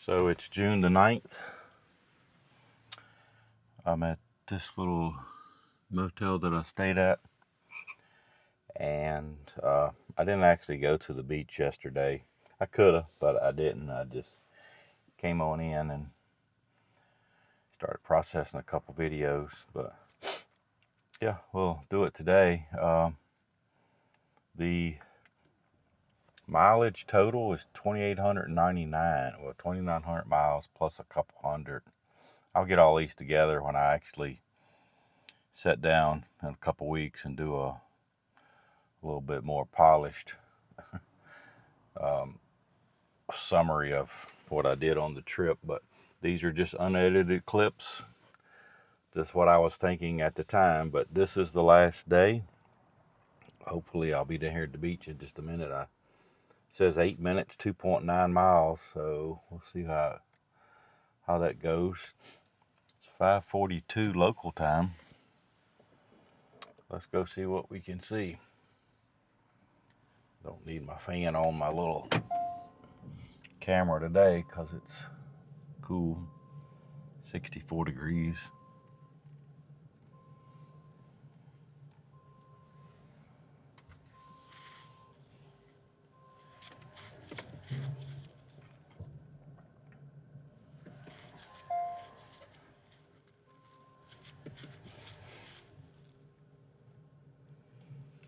So it's June the 9th. I'm at this little motel that I stayed at, and I didn't actually go to the beach yesterday. I could have, but I didn't. I just came on in and started processing a couple videos, but yeah, we'll do it today. The mileage total is 2,899, well, 2,900 miles plus a couple hundred. I'll get all these together when I actually sit down in a couple weeks and do a little bit more polished summary of what I did on the trip. But these are just unedited clips, just what I was thinking at the time. But this is the last day. Hopefully I'll be down here at the beach in just a minute. It says 8 minutes, 2.9 miles, so we'll see how that goes. It's 5:42 local time. Let's go see what we can see. Don't need my fan on my little camera today because it's cool, 64 degrees.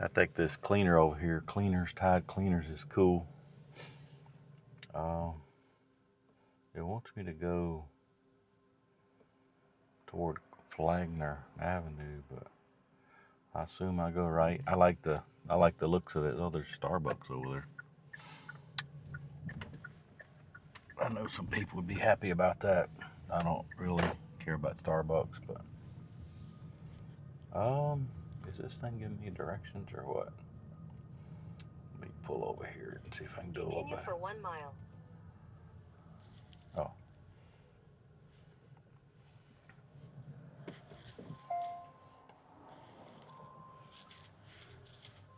I think this cleaner over here, Tide Cleaners, is cool. It wants me to go toward Flagler Avenue, but I assume I go right. I like the looks of it. Oh, there's Starbucks over there. I know some people would be happy about that. I don't really care about Starbucks, but is this thing giving me directions or what? Let me pull over here and see if I can do a little better. Continue for 1 mile. Oh.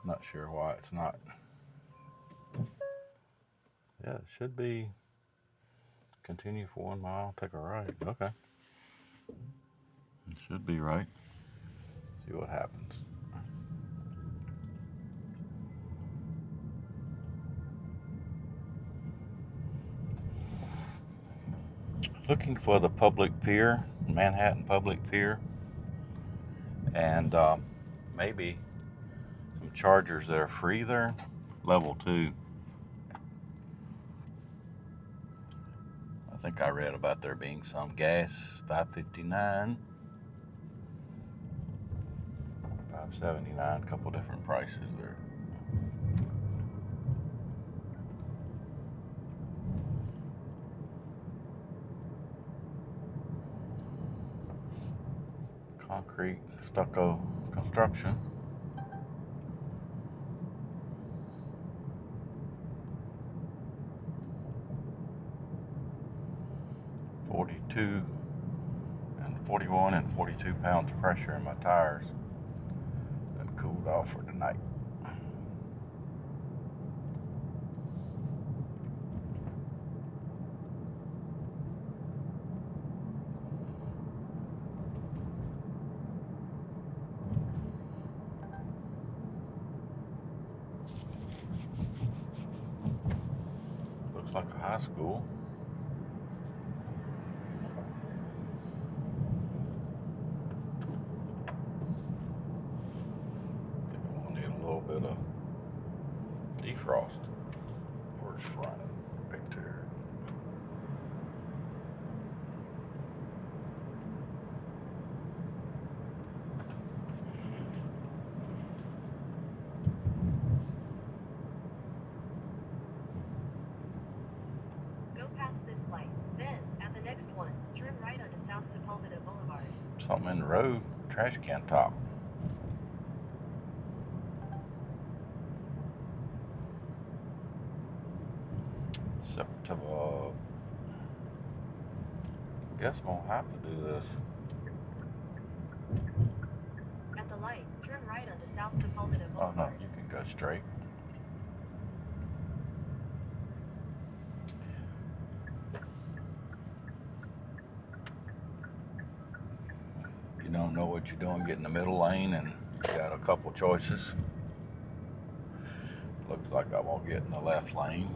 Not sure why it's not. Yeah, it should be continue for 1 mile, take a right. Okay. It should be right. See what happens. Looking for the public pier, Manhattan Public Pier, and maybe some chargers that are free there. Level 2. I think I read about there being some. Gas, $5.59, $5.79, a couple different prices there. Concrete stucco construction. $42 and 41 and 42 pounds pressure in my tires. Then cooled off for tonight. Looks like a high school. We'll need a little bit of defrost. Where's front? Right there. Go past this light. Then, at the next one, turn right onto South Sepulveda Boulevard. Something in the road. Trash can top. September. Guess I'm gonna have to do this. At the light, turn right onto South Sepulveda Oh no, Boulevard. you can go straight. don't know what you're doing, get in the middle lane and you got a couple choices. Looks like I won't get in the left lane.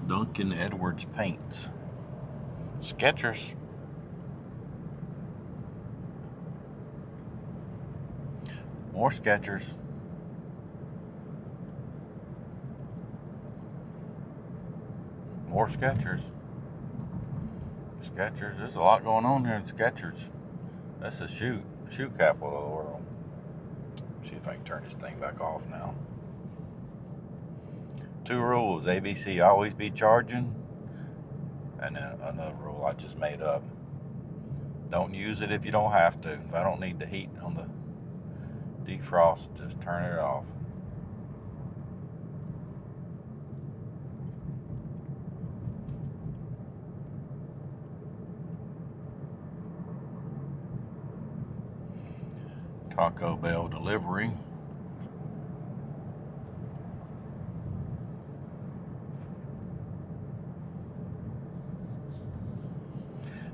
Duncan Edwards Paints. Skechers. More Skechers. More Skechers. Skechers. There's a lot going on here in Skechers. That's the shoe capital of the world. See if I can turn this thing back off now. 2 rules. ABC, always be charging. And then another rule I just made up. Don't use it if you don't have to. If I don't need the heat on the defrost, just turn it off. Taco Bell delivery.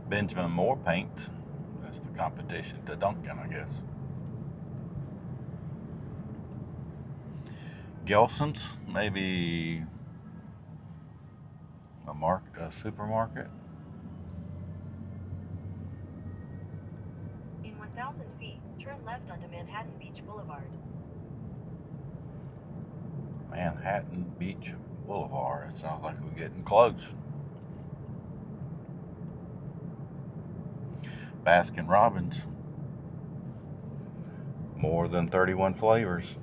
Benjamin Moore Paint. That's the competition to Duncan, I guess. Gelson's, maybe a supermarket. In 1,000 feet, turn left onto Manhattan Beach Boulevard. Manhattan Beach Boulevard. It sounds like we're getting close. Baskin Robbins. More than 31 flavors.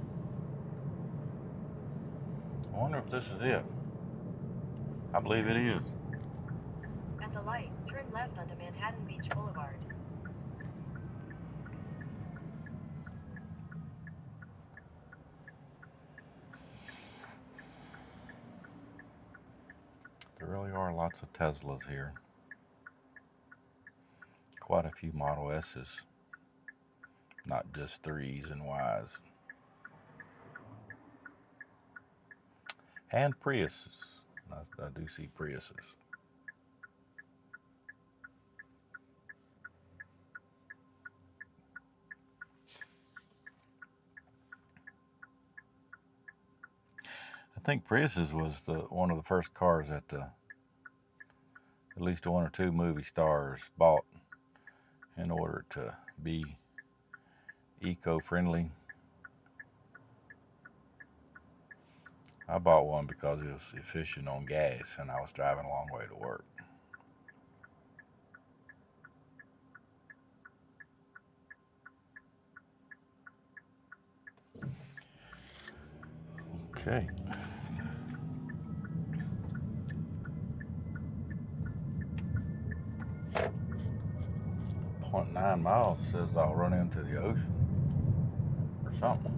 I wonder if this is it. I believe it is. At the light, turn left onto Manhattan Beach Boulevard. There really are lots of Teslas here. Quite a few Model S's. Not just 3s and Ys. And Priuses. I do see Priuses. I think Priuses was one of the first cars that at least 1 or 2 movie stars bought in order to be eco-friendly. I bought one because it was efficient on gas and I was driving a long way to work. Okay. .9 miles says I'll run into the ocean or something.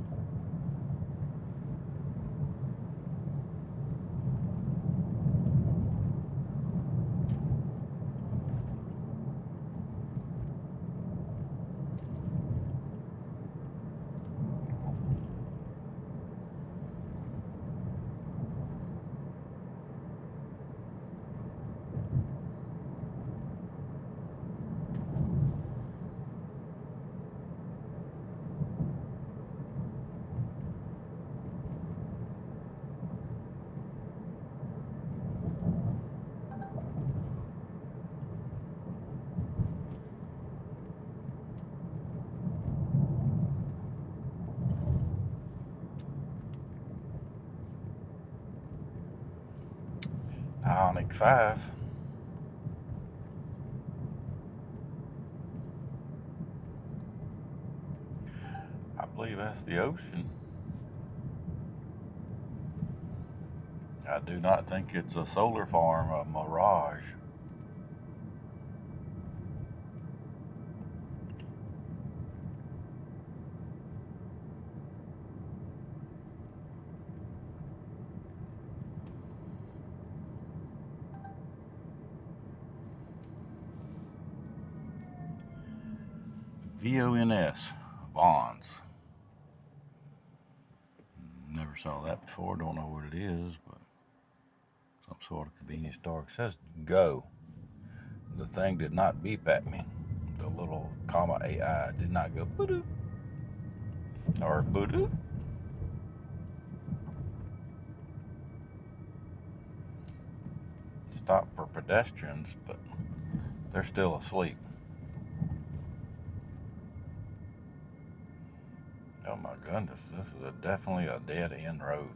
Ioniq 5. I believe that's the ocean. I do not think it's a solar farm, a mirage. VONS, Vons. Never Never saw that before. Don't know what it is, but some sort of convenience store. It says go. The thing did not beep at me. The little comma AI did not go boo-doo or boo-doo. Stop for pedestrians, but they're still asleep. Oh my goodness, this is definitely a dead end road.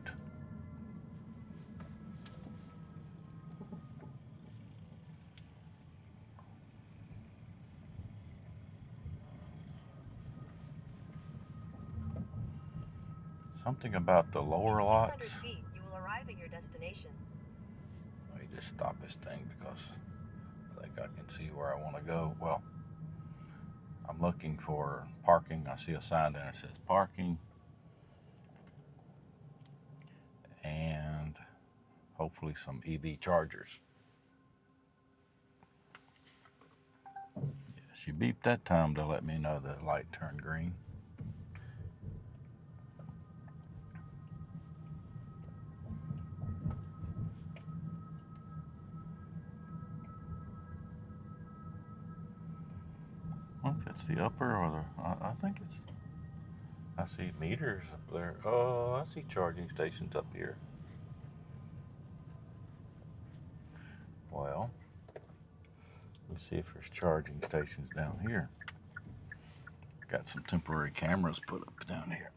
Something about the lower In lots. 600 feet, you will arrive at your destination. Let me just stop this thing because I think I can see where I want to go. Well, I'm looking for parking. I see a sign there that says parking. And hopefully some EV chargers. She beeped that time to let me know the light turned green. Well, if it's the upper or the, I think it's, I see meters up there. Oh, I see charging stations up here. Well, let's see if there's charging stations down here. Got some temporary cameras put up down here.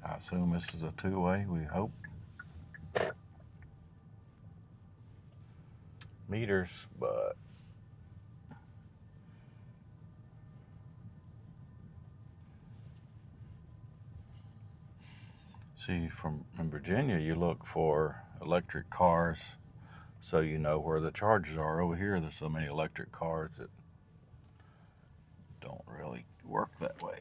I assume this is a two-way, we hope. Meters, but see, in Virginia, you look for electric cars so you know where the chargers are. Over here, there's so many electric cars that don't really work that way.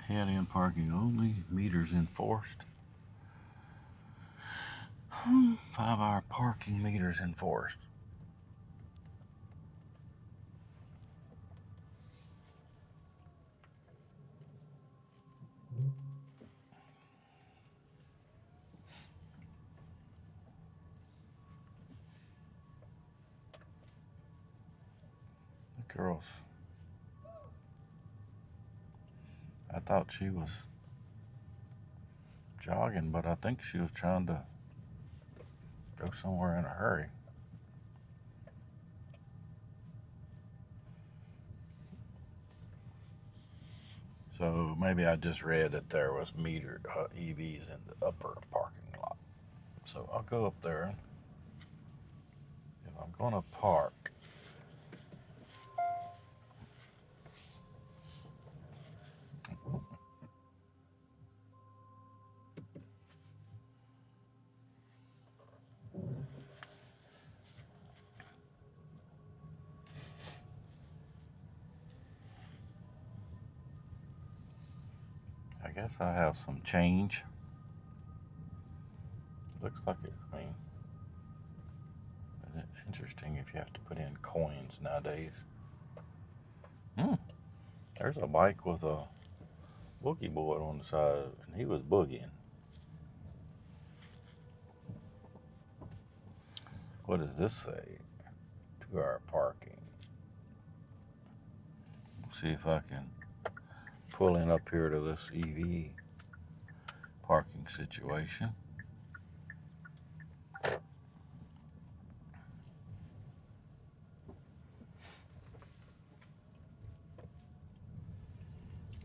Head-in parking only, meters enforced. 5-hour parking meters enforced. The girls, I thought she was jogging, but I think she was trying to go somewhere in a hurry. So maybe I just read that there was metered EVs in the upper parking lot. So I'll go up there. If I'm gonna park, I guess I have some change. Looks like it, I mean, isn't it interesting if you have to put in coins nowadays? There's a bike with a boogie board on the side, and he was boogieing. What does this say? 2-hour parking. See if I can pull in up here to this EV parking situation.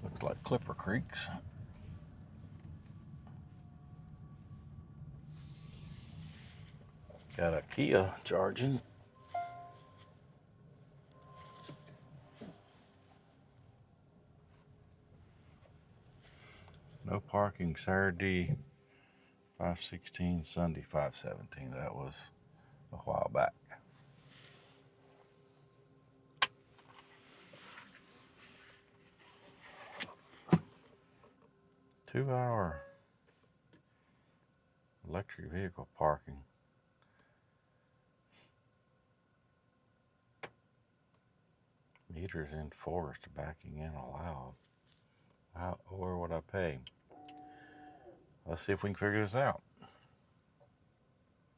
Looks like Clipper Creeks. Got a Kia charging. No parking Saturday 5:16, Sunday 5:17. That was a while back. 2-hour electric vehicle parking. Meters enforced, backing in allowed. Where would I pay? Let's see if we can figure this out.